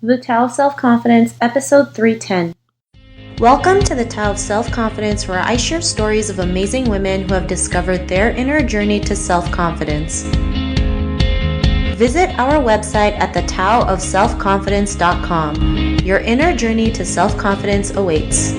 The Tao of Self-Confidence, Episode 310. Welcome to the Tao of Self-Confidence, where I share stories of amazing women who have discovered their inner journey to self-confidence. Visit our website at thetaoofselfconfidence.com. Your inner journey to self-confidence awaits.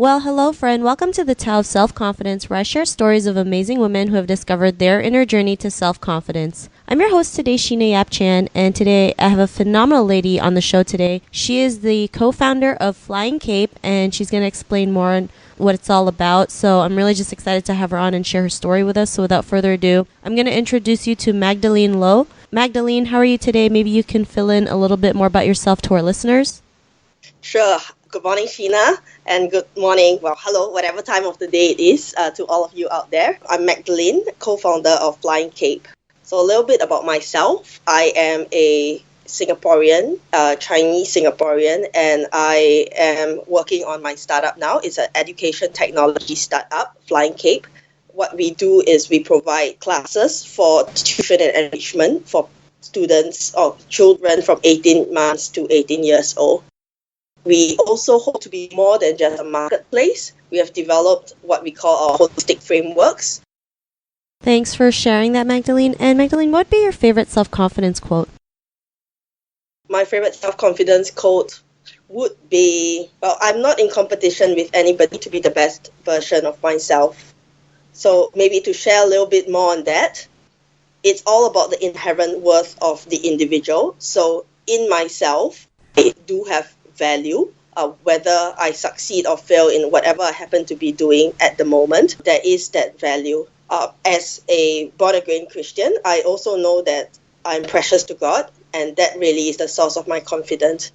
Well, hello friend. Welcome to the Tao of Self-Confidence, where I share stories of amazing women who have discovered their inner journey to self-confidence. I'm your host today, Sheena Yap Chan, and today I have a phenomenal lady on the show today. She is the co-founder of Flying Cape, and she's going to explain more on what it's all about. So I'm really just excited to have her on and share her story with us. So without further ado, I'm going to introduce you to Magdalene Loh. Magdalene, how are you today? Maybe you can fill in a little bit more about yourself to our listeners. Sure. Good morning, Sheena, and good morning, hello, whatever time of the day it is, to all of you out there. I'm Magdalene, co-founder of Flying Cape. So a little bit about myself. I am a Singaporean, Chinese Singaporean, and I am working on my startup now. It's an education technology startup, Flying Cape. What we do is we provide classes for tuition and enrichment for students or children from 18 months to 18 years old. We also hope to be more than just a marketplace. We have developed what we call our holistic frameworks. Thanks for sharing that, Magdalene. And Magdalene, what would be your favorite self-confidence quote? My favorite self-confidence quote would be, I'm not in competition with anybody to be the best version of myself. So maybe to share a little bit more on that, it's all about the inherent worth of the individual. So in myself, I do have value, whether I succeed or fail in whatever I happen to be doing at the moment, there is that value. As a born-again Christian, I also know that I'm precious to God, and that really is the source of my confidence.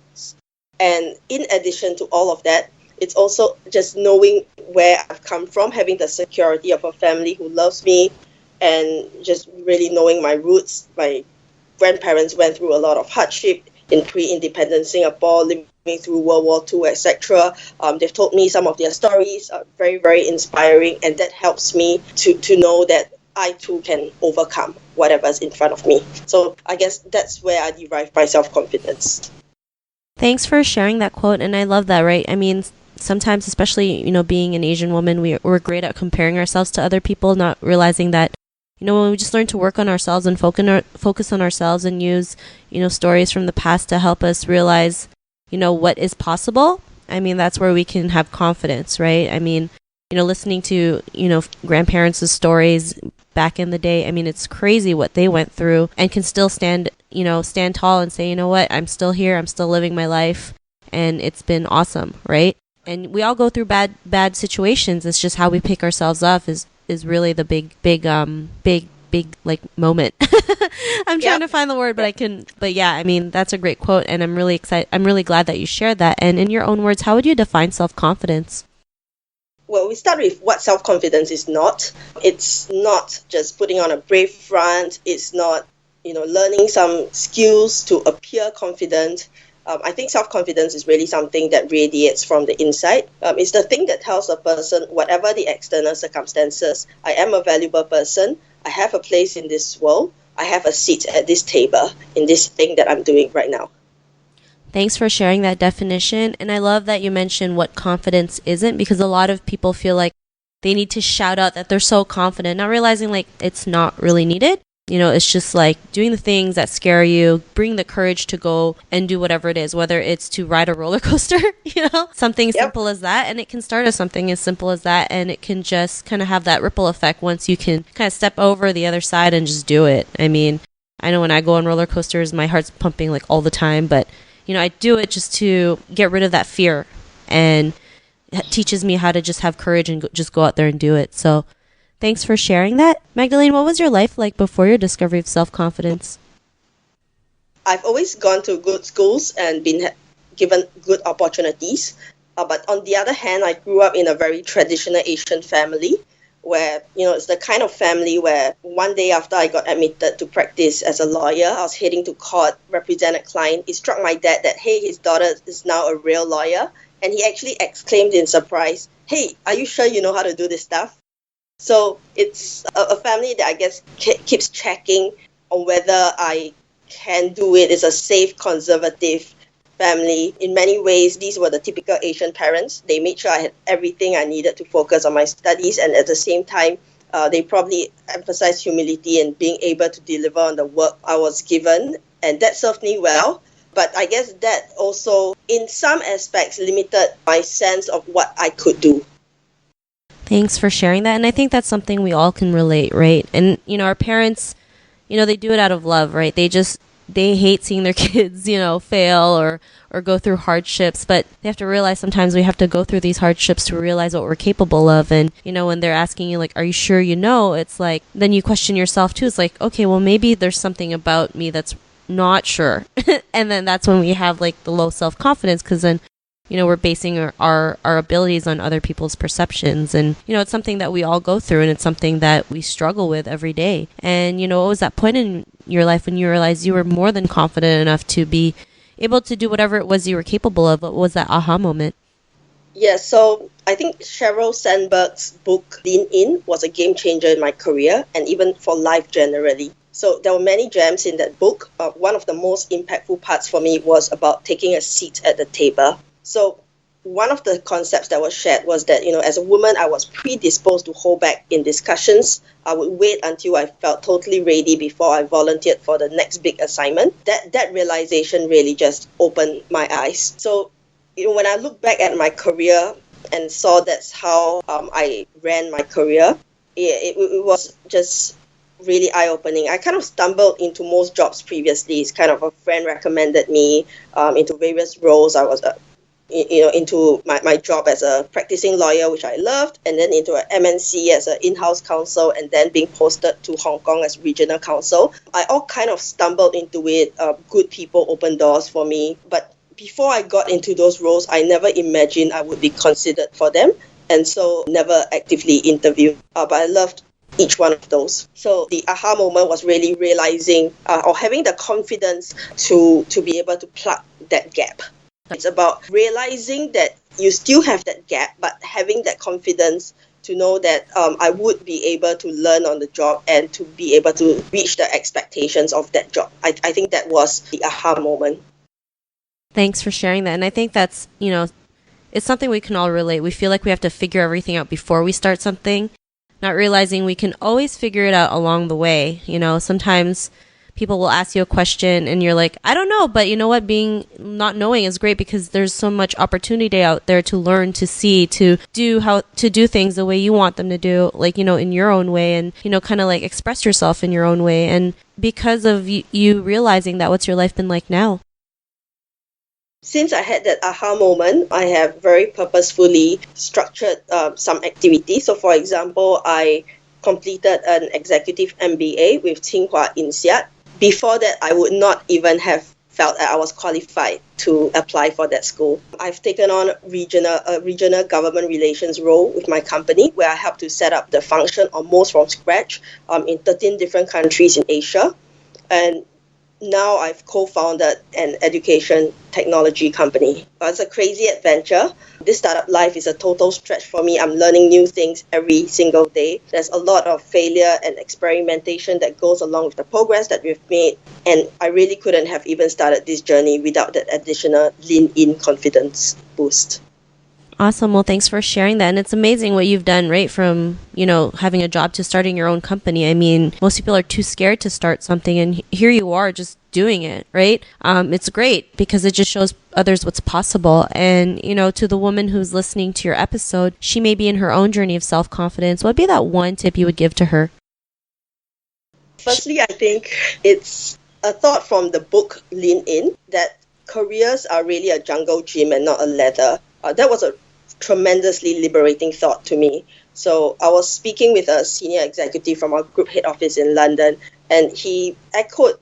And in addition to all of that, it's also just knowing where I've come from, having the security of a family who loves me, and just really knowing my roots. My grandparents went through a lot of hardship in pre-independent Singapore, living through World War II, etc. They've told me some of their stories are very, very inspiring, and that helps me to know that I too can overcome whatever's in front of me. So I guess that's where I derive my self-confidence. Thanks for sharing that quote, and I love that, right? I mean, sometimes, especially, being an Asian woman, we're great at comparing ourselves to other people, not realizing that when we just learn to work on ourselves and focus on ourselves and use, stories from the past to help us realize, what is possible. I mean, that's where we can have confidence, right? I mean, listening to, grandparents' stories back in the day, I mean, it's crazy what they went through and can still stand tall and say, what, I'm still here, I'm still living my life, and it's been awesome, right? And we all go through bad situations. It's just how we pick ourselves up is really the big like moment. I'm trying to find the word, but yeah, I mean, that's a great quote, and I'm really excited. I'm really glad that you shared that. And in your own words, how would you define self-confidence? Well, we start with what self-confidence is not. It's not just putting on a brave front. It's not, learning some skills to appear confident. I think self-confidence is really something that radiates from the inside. It's the thing that tells a person, whatever the external circumstances, I am a valuable person. I have a place in this world. I have a seat at this table in this thing that I'm doing right now. Thanks for sharing that definition. And I love that you mentioned what confidence isn't, because a lot of people feel like they need to shout out that they're so confident, not realizing like it's not really needed. It's just like doing the things that scare you, bring the courage to go and do whatever it is, whether it's to ride a roller coaster, something simple as that. And it can start as something as simple as that. And it can just kind of have that ripple effect once you can kind of step over the other side and just do it. I mean, I know when I go on roller coasters, my heart's pumping like all the time, but I do it just to get rid of that fear, and it teaches me how to just have courage and just go out there and do it. So thanks for sharing that. Magdalene, what was your life like before your discovery of self-confidence? I've always gone to good schools and been given good opportunities. But on the other hand, I grew up in a very traditional Asian family where, it's the kind of family where one day after I got admitted to practice as a lawyer, I was heading to court, represent a client. It struck my dad that, hey, his daughter is now a real lawyer. And he actually exclaimed in surprise, hey, are you sure you know how to do this stuff? So it's a family that I guess keeps checking on whether I can do it. It's a safe, conservative family. In many ways, these were the typical Asian parents. They made sure I had everything I needed to focus on my studies, and at the same time, they probably emphasized humility and being able to deliver on the work I was given, and that served me well. But I guess that also, in some aspects, limited my sense of what I could do. Thanks for sharing that. And I think that's something we all can relate, right? And, our parents, they do it out of love, right? They hate seeing their kids, fail or go through hardships, but they have to realize sometimes we have to go through these hardships to realize what we're capable of. And, when they're asking you, like, are you sure it's like, then you question yourself too. It's like, okay, well, maybe there's something about me that's not sure. And then that's when we have like the low self-confidence, because then we're basing our abilities on other people's perceptions. And, it's something that we all go through, and it's something that we struggle with every day. And, what was that point in your life when you realized you were more than confident enough to be able to do whatever it was you were capable of? What was that aha moment? Yeah, so I think Sheryl Sandberg's book, Lean In, was a game changer in my career and even for life generally. So there were many gems in that book. One of the most impactful parts for me was about taking a seat at the table. So one of the concepts that was shared was that, as a woman, I was predisposed to hold back in discussions. I would wait until I felt totally ready before I volunteered for the next big assignment. That realization really just opened my eyes. So, when I look back at my career and saw that's how I ran my career, it was just really eye-opening. I kind of stumbled into most jobs previously. It's kind of a friend recommended me into various roles. I was into my job as a practicing lawyer, which I loved, and then into an MNC as an in-house counsel, and then being posted to Hong Kong as regional counsel. I all kind of stumbled into it. Good people opened doors for me. But before I got into those roles, I never imagined I would be considered for them, and so never actively interviewed. But I loved each one of those. So the aha moment was really realizing or having the confidence to be able to plug that gap. It's about realizing that you still have that gap, but having that confidence to know that I would be able to learn on the job and to be able to reach the expectations of that job. I think that was the aha moment. Thanks for sharing that. And I think that's, it's something we can all relate. We feel like we have to figure everything out before we start something, not realizing we can always figure it out along the way. Sometimes people will ask you a question and you're like, I don't know, but you know what? Not knowing is great, because there's so much opportunity out there to learn, to see, to do things the way you want them to do, like, in your own way, and, kind of like express yourself in your own way. And because of you realizing that, what's your life been like now? Since I had that aha moment, I have very purposefully structured some activities. So, for example, I completed an executive MBA with Tsinghua INSEAD. Before that, I would not even have felt that I was qualified to apply for that school. I've taken on a regional government relations role with my company, where I help to set up the function almost from scratch in 13 different countries in Asia. And now I've co-founded an education technology company. It's a crazy adventure. This startup life is a total stretch for me. I'm learning new things every single day. There's a lot of failure and experimentation that goes along with the progress that we've made. And I really couldn't have even started this journey without that additional lean-in confidence boost. Awesome. Well, thanks for sharing that. And it's amazing what you've done, right? From, having a job to starting your own company. I mean, most people are too scared to start something, and here you are just doing it, right? It's great because it just shows others what's possible. And, to the woman who's listening to your episode, she may be in her own journey of self-confidence. What would be that one tip you would give to her? Firstly, I think it's a thought from the book Lean In, that careers are really a jungle gym and not a ladder. That was a tremendously liberating thought to me. So I was speaking with a senior executive from our group head office in London, and he echoed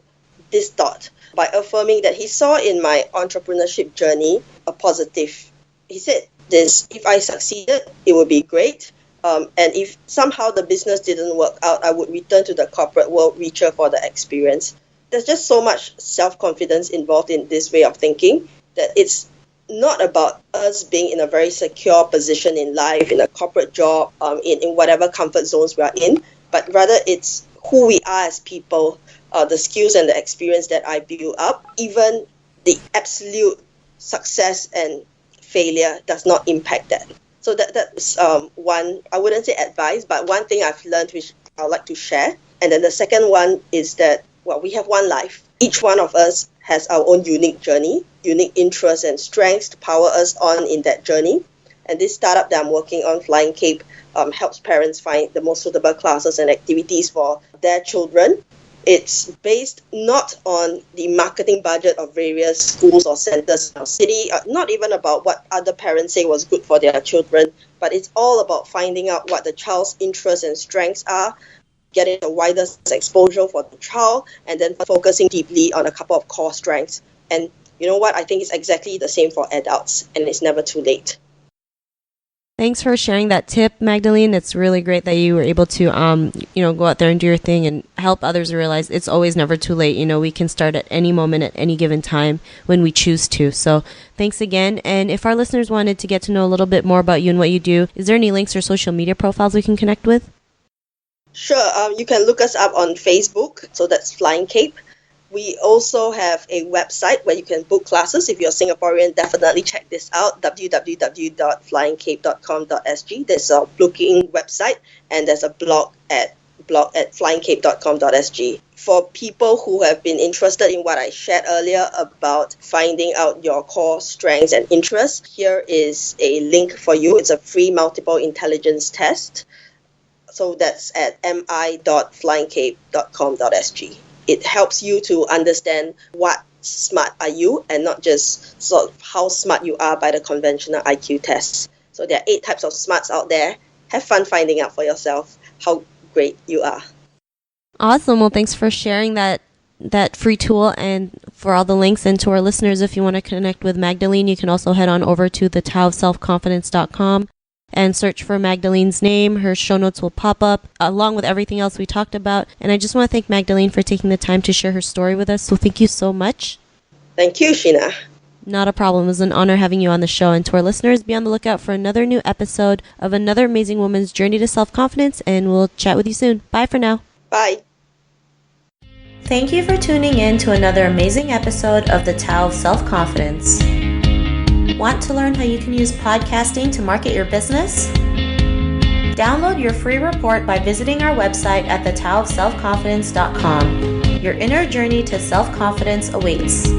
this thought by affirming that he saw in my entrepreneurship journey a positive. He said this: if I succeeded, it would be great. And if somehow the business didn't work out, I would return to the corporate world richer for the experience. There's just so much self-confidence involved in this way of thinking that it's not about us being in a very secure position in life, in a corporate job, in whatever comfort zones we are in, but rather it's who we are as people, the skills and the experience that I build up, even the absolute success and failure does not impact that. So that's one, I wouldn't say advice, but one thing I've learned which I would like to share. And then the second one is that, well, we have one life. Each one of us has our own unique journey, unique interests and strengths to power us on in that journey. And this startup that I'm working on, Flying Cape, helps parents find the most suitable classes and activities for their children. It's based not on the marketing budget of various schools or centers in our city, not even about what other parents say was good for their children, but it's all about finding out what the child's interests and strengths are, getting the widest exposure for the child, and then focusing deeply on a couple of core strengths. And you know what? I think it's exactly the same for adults, and it's never too late. Thanks for sharing that tip, Magdalene. It's really great that you were able to, go out there and do your thing and help others realize it's always never too late. We can start at any moment, at any given time when we choose to. So thanks again. And if our listeners wanted to get to know a little bit more about you and what you do, is there any links or social media profiles we can connect with? Sure. You can look us up on Facebook. So that's Flying Cape. We also have a website where you can book classes. If you're Singaporean, definitely check this out, www.flyingcape.com.sg. There's a booking website, and there's a blog at flyingcape.com.sg. For people who have been interested in what I shared earlier about finding out your core strengths and interests, here is a link for you. It's a free multiple intelligence test. So that's at mi.flyingcape.com.sg. It helps you to understand what smart are you and not just sort of how smart you are by the conventional IQ tests. So there are 8 types of smarts out there. Have fun finding out for yourself how great you are. Awesome. Well, thanks for sharing that free tool and for all the links. And to our listeners, if you want to connect with Magdalene, you can also head on over to thetowofselfconfidence.com and search for Magdalene's name. Her show notes will pop up along with everything else we talked about. And I just want to thank Magdalene for taking the time to share her story with us. So thank you so much. Thank you, Sheena. Not a problem. It was an honor having you on the show. And to our listeners, be on the lookout for another new episode of another amazing woman's journey to self-confidence. And we'll chat with you soon. Bye for now. Bye. Thank you for tuning in to another amazing episode of The Tao of Self-Confidence. Want to learn how you can use podcasting to market your business? Download your free report by visiting our website at thetowofselfconfidence.com. Your inner journey to self-confidence awaits.